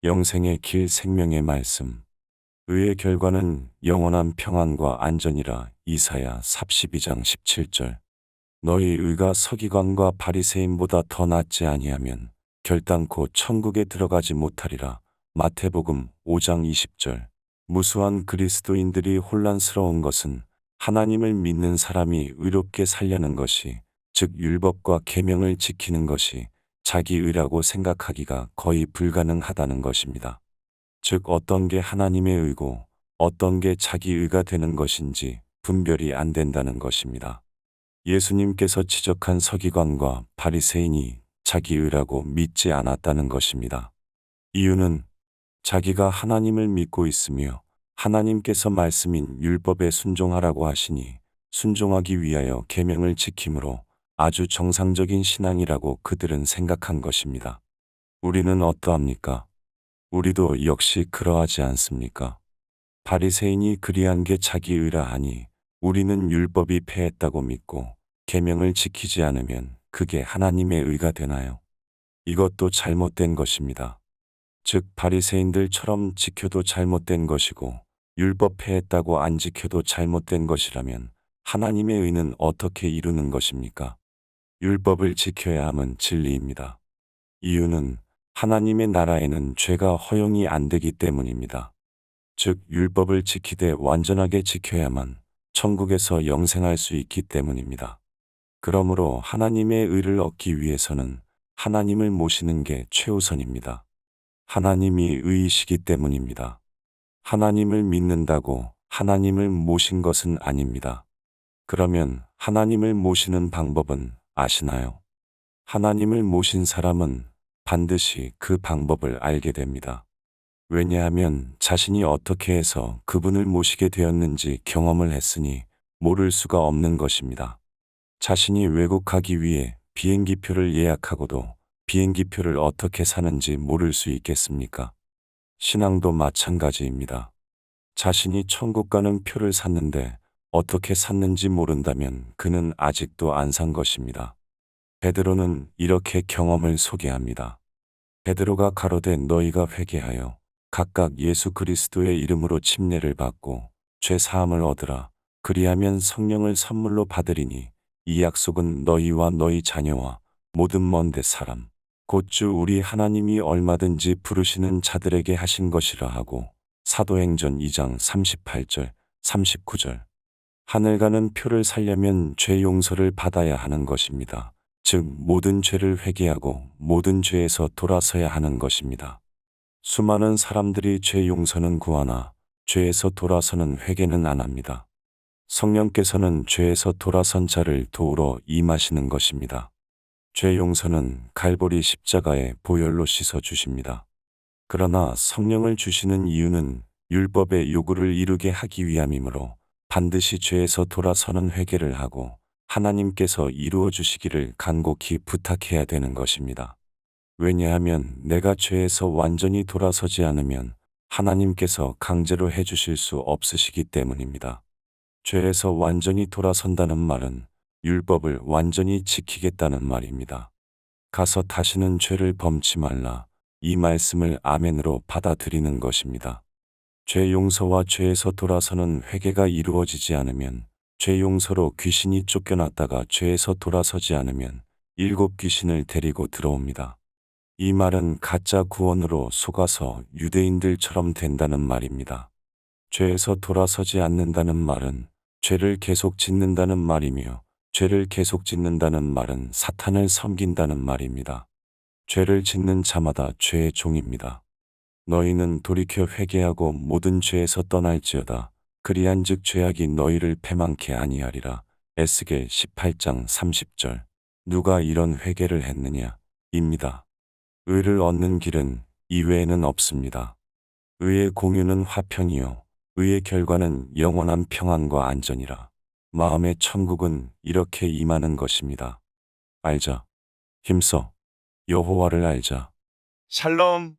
영생의 길 생명의 말씀. 의의 결과는 영원한 평안과 안전이라. 이사야 42장 17절. 너희 의가 서기관과 바리새인보다 더 낫지 아니하면 결단코 천국에 들어가지 못하리라. 마태복음 5장 20절. 무수한 그리스도인들이 혼란스러운 것은 하나님을 믿는 사람이 의롭게 살려는 것이, 즉 율법과 계명을 지키는 것이 자기 의라고 생각하기가 거의 불가능하다는 것입니다. 즉 어떤 게 하나님의 의고 어떤 게 자기 의가 되는 것인지 분별이 안 된다는 것입니다. 예수님께서 지적한 서기관과 바리새인이 자기 의라고 믿지 않았다는 것입니다. 이유는 자기가 하나님을 믿고 있으며 하나님께서 말씀인 율법에 순종하라고 하시니 순종하기 위하여 계명을 지킴으로 아주 정상적인 신앙이라고 그들은 생각한 것입니다. 우리는 어떠합니까? 우리도 역시 그러하지 않습니까? 바리새인이 그리한 게 자기 의라 하니 우리는 율법이 패했다고 믿고 계명을 지키지 않으면 그게 하나님의 의가 되나요? 이것도 잘못된 것입니다. 즉 바리새인들처럼 지켜도 잘못된 것이고 율법 패했다고 안 지켜도 잘못된 것이라면 하나님의 의는 어떻게 이루는 것입니까? 율법을 지켜야 함은 진리입니다. 이유는 하나님의 나라에는 죄가 허용이 안 되기 때문입니다. 즉 율법을 지키되 완전하게 지켜야만 천국에서 영생할 수 있기 때문입니다. 그러므로 하나님의 의를 얻기 위해서는 하나님을 모시는 게 최우선입니다. 하나님이 의이시기 때문입니다. 하나님을 믿는다고 하나님을 모신 것은 아닙니다. 그러면 하나님을 모시는 방법은 아시나요? 하나님을 모신 사람은 반드시 그 방법을 알게 됩니다. 왜냐하면 자신이 어떻게 해서 그분을 모시게 되었는지 경험을 했으니 모를 수가 없는 것입니다. 자신이 외국 가기 위해 비행기표를 예약하고도 비행기표를 어떻게 사는지 모를 수 있겠습니까? 신앙도 마찬가지입니다. 자신이 천국 가는 표를 샀는데 어떻게 샀는지 모른다면 그는 아직도 안 산 것입니다. 베드로는 이렇게 경험을 소개합니다. 베드로가 가로되 너희가 회개하여 각각 예수 그리스도의 이름으로 침례를 받고 죄 사함을 얻으라. 그리하면 성령을 선물로 받으리니 이 약속은 너희와 너희 자녀와 모든 먼데 사람 곧 주 우리 하나님이 얼마든지 부르시는 자들에게 하신 것이라 하고. 사도행전 2장 38절, 39절. 하늘 가는 표를 살려면 죄 용서를 받아야 하는 것입니다. 즉 모든 죄를 회개하고 모든 죄에서 돌아서야 하는 것입니다. 수많은 사람들이 죄 용서는 구하나 죄에서 돌아서는 회개는 안 합니다. 성령께서는 죄에서 돌아선 자를 도우러 임하시는 것입니다. 죄 용서는 갈보리 십자가의 보혈로 씻어 주십니다. 그러나 성령을 주시는 이유는 율법의 요구를 이루게 하기 위함이므로 반드시 죄에서 돌아서는 회개를 하고 하나님께서 이루어 주시기를 간곡히 부탁해야 되는 것입니다. 왜냐하면 내가 죄에서 완전히 돌아서지 않으면 하나님께서 강제로 해주실 수 없으시기 때문입니다. 죄에서 완전히 돌아선다는 말은 율법을 완전히 지키겠다는 말입니다. 가서 다시는 죄를 범치 말라. 이 말씀을 아멘으로 받아들이는 것입니다. 죄 용서와 죄에서 돌아서는 회개가 이루어지지 않으면 죄 용서로 귀신이 쫓겨났다가 죄에서 돌아서지 않으면 7 귀신을 데리고 들어옵니다. 이 말은 가짜 구원으로 속아서 유대인들처럼 된다는 말입니다. 죄에서 돌아서지 않는다는 말은 죄를 계속 짓는다는 말이며 죄를 계속 짓는다는 말은 사탄을 섬긴다는 말입니다. 죄를 짓는 자마다 죄의 종입니다. 너희는 돌이켜 회개하고 모든 죄에서 떠날지어다. 그리한즉 죄악이 너희를 패망케 아니하리라. 에스겔 18장 30절. 누가 이런 회개를 했느냐? 입니다. 의를 얻는 길은 이외에는 없습니다. 의의 공유는 화평이요 의의 결과는 영원한 평안과 안전이라. 마음의 천국은 이렇게 임하는 것입니다. 알자. 힘써. 여호와를 알자. 샬롬.